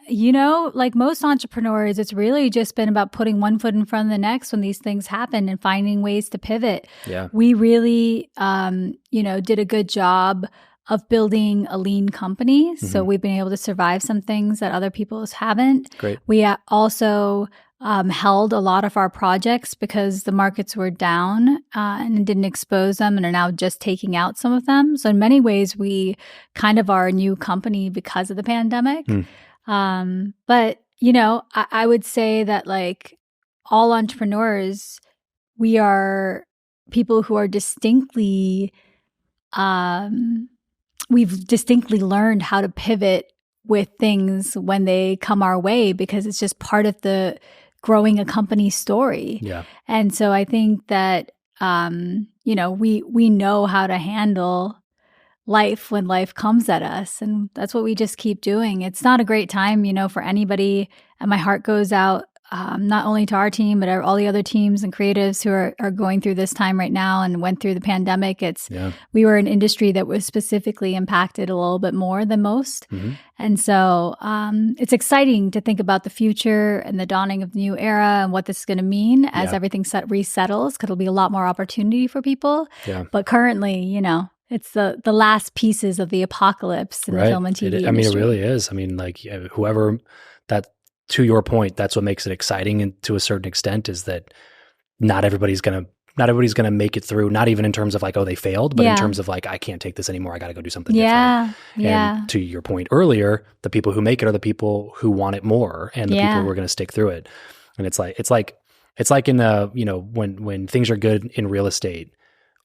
like most entrepreneurs, it's really just been about putting one foot in front of the next when these things happen and finding ways to pivot. Yeah. We really, did a good job of building a lean company. So we've been able to survive some things that other people haven't. Great. We also held a lot of our projects because the markets were down and didn't expose them and are now just taking out some of them. So in many ways, we kind of are a new company because of the pandemic. But, I would say that like all entrepreneurs, we are people who are distinctly we've distinctly learned how to pivot with things when they come our way because it's just part of the growing a company story. Yeah. And so I think that, we know how to handle life when life comes at us. And that's what we just keep doing. It's not a great time, for anybody. And my heart goes out not only to our team, but all the other teams and creatives who are going through this time right now and went through the pandemic. We were an industry that was specifically impacted a little bit more than most. And so it's exciting to think about the future and the dawning of the new era and what this is going to mean as everything resettles, because it'll be a lot more opportunity for people. Yeah. But currently, it's the last pieces of the apocalypse in the film and TV industry. I mean, it really is. I mean, like whoever that, to your point, that's what makes it exciting, and to a certain extent, is that not everybody's gonna make it through. Not even in terms of like, oh, they failed, but in terms of like, I can't take this anymore. I got to go do something different. And to your point earlier, the people who make it are the people who want it more, and the people who are going to stick through it. And it's like in the when things are good in real estate,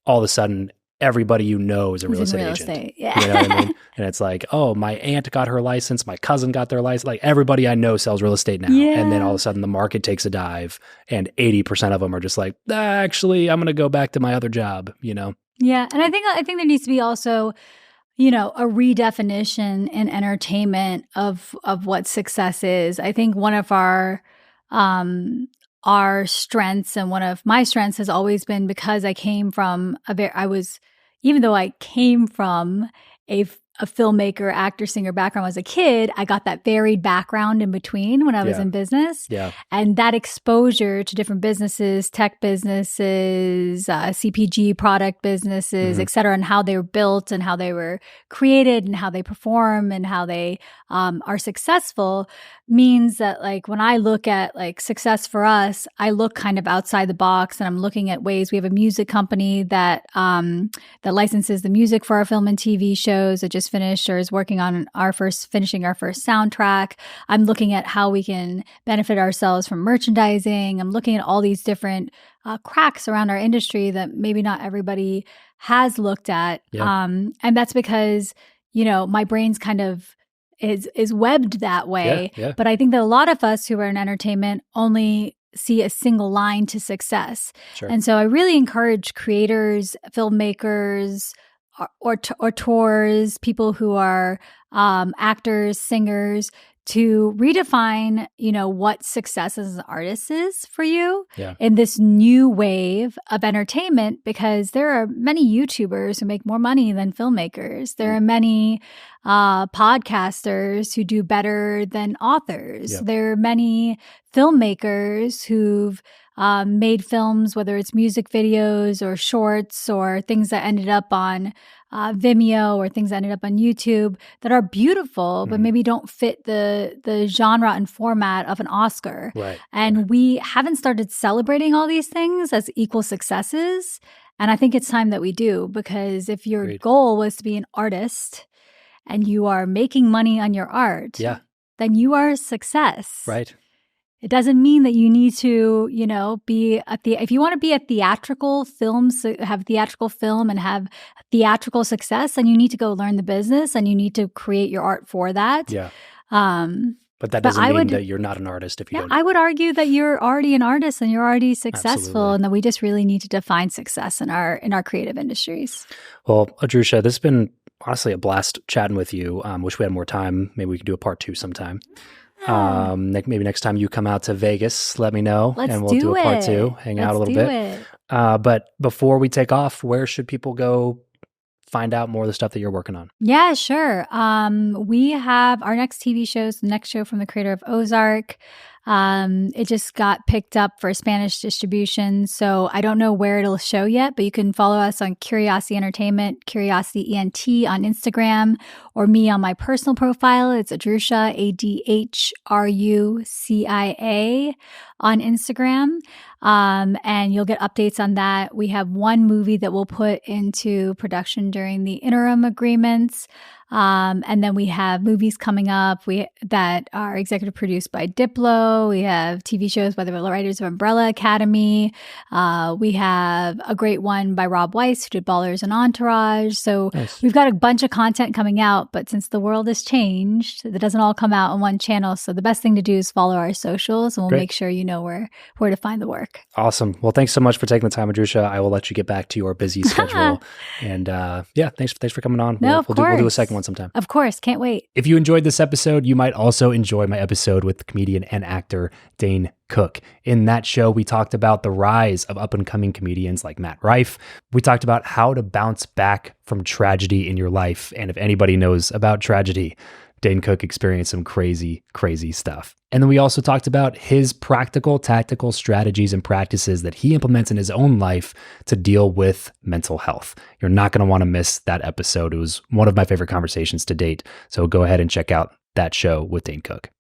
all of a sudden everybody is a real estate agent. Yeah. You know what I mean? And it's like, oh, my aunt got her license, my cousin got their license. Like everybody I know sells real estate now. Yeah. And then all of a sudden the market takes a dive and 80% of them are just like, actually, I'm going to go back to my other job, Yeah. And I think there needs to be also, a redefinition in entertainment of what success is. I think one of our our strengths, and one of my strengths has always been because I came from even though I came from a filmmaker, actor, singer background as a kid, I got that varied background in between when I was in business. Yeah. And that exposure to different businesses, tech businesses, CPG product businesses, et cetera, and how they were built and how they were created and how they perform and how they are successful means that like when I look at like success for us, I look kind of outside the box and I'm looking at ways. We have a music company that licenses the music for our film and TV shows that just finished or is working on finishing our first soundtrack. I'm looking at how we can benefit ourselves from merchandising. I'm looking at all these different cracks around our industry that maybe not everybody has looked at. Yeah. And that's because, my brain's kind of is webbed that way. Yeah. But I think that a lot of us who are in entertainment only see a single line to success. Sure. And so I really encourage creators, filmmakers, or tours, people who are actors, singers, to redefine, what success as an artist is for you in this new wave of entertainment, because there are many YouTubers who make more money than filmmakers. There are many podcasters who do better than authors. Yep. There are many filmmakers who've made films, whether it's music videos or shorts or things that ended up on Vimeo or things that ended up on YouTube that are beautiful, but maybe don't fit the genre and format of an Oscar. Right. And we haven't started celebrating all these things as equal successes. And I think it's time that we do, because if your goal was to be an artist and you are making money on your art, then you are a success. Right. It doesn't mean that you need to, if you want to be a theatrical film, have theatrical film and have theatrical success, then you need to go learn the business and you need to create your art for that. Yeah. But that doesn't mean that you're not an artist if you don't. I would argue that you're already an artist and you're already successful. Absolutely. And that we just really need to define success in our creative industries. Well, Adhrucia, this has been honestly a blast chatting with you. Wish we had more time. Maybe we could do a part 2 sometime. Maybe next time you come out to Vegas, let me know. And we'll do a part 2, hang out a little bit. But before we take off, where should people go find out more of the stuff that you're working on? Yeah, sure. We have our next TV shows, the next show from the creator of Ozark. It just got picked up for Spanish distribution, so I don't know where it'll show yet, but you can follow us on Curiosity Entertainment, Curiosity ENT on Instagram, or me on my personal profile. It's Adhrucia, ADHRUCIA on Instagram. And you'll get updates on that. We have one movie that we'll put into production during the interim agreements. And then we have movies coming up that are executive produced by Diplo. We have TV shows by the writers of Umbrella Academy. We have a great one by Rob Weiss, who did Ballers and Entourage. So We've got a bunch of content coming out, but since the world has changed, it doesn't all come out on one channel. So the best thing to do is follow our socials, and we'll make sure you know where to find the work. Awesome. Well, thanks so much for taking the time, Adhrucia. I will let you get back to your busy schedule. And thanks for coming on. We'll do a second one sometime. Of course. Can't wait. If you enjoyed this episode, you might also enjoy my episode with comedian and actor Dane Cook. In that show, we talked about the rise of up-and-coming comedians like Matt Rife. We talked about how to bounce back from tragedy in your life. And if anybody knows about tragedy, Dane Cook experienced some crazy, crazy stuff. And then we also talked about his practical, tactical strategies and practices that he implements in his own life to deal with mental health. You're not going to want to miss that episode. It was one of my favorite conversations to date. So go ahead and check out that show with Dane Cook.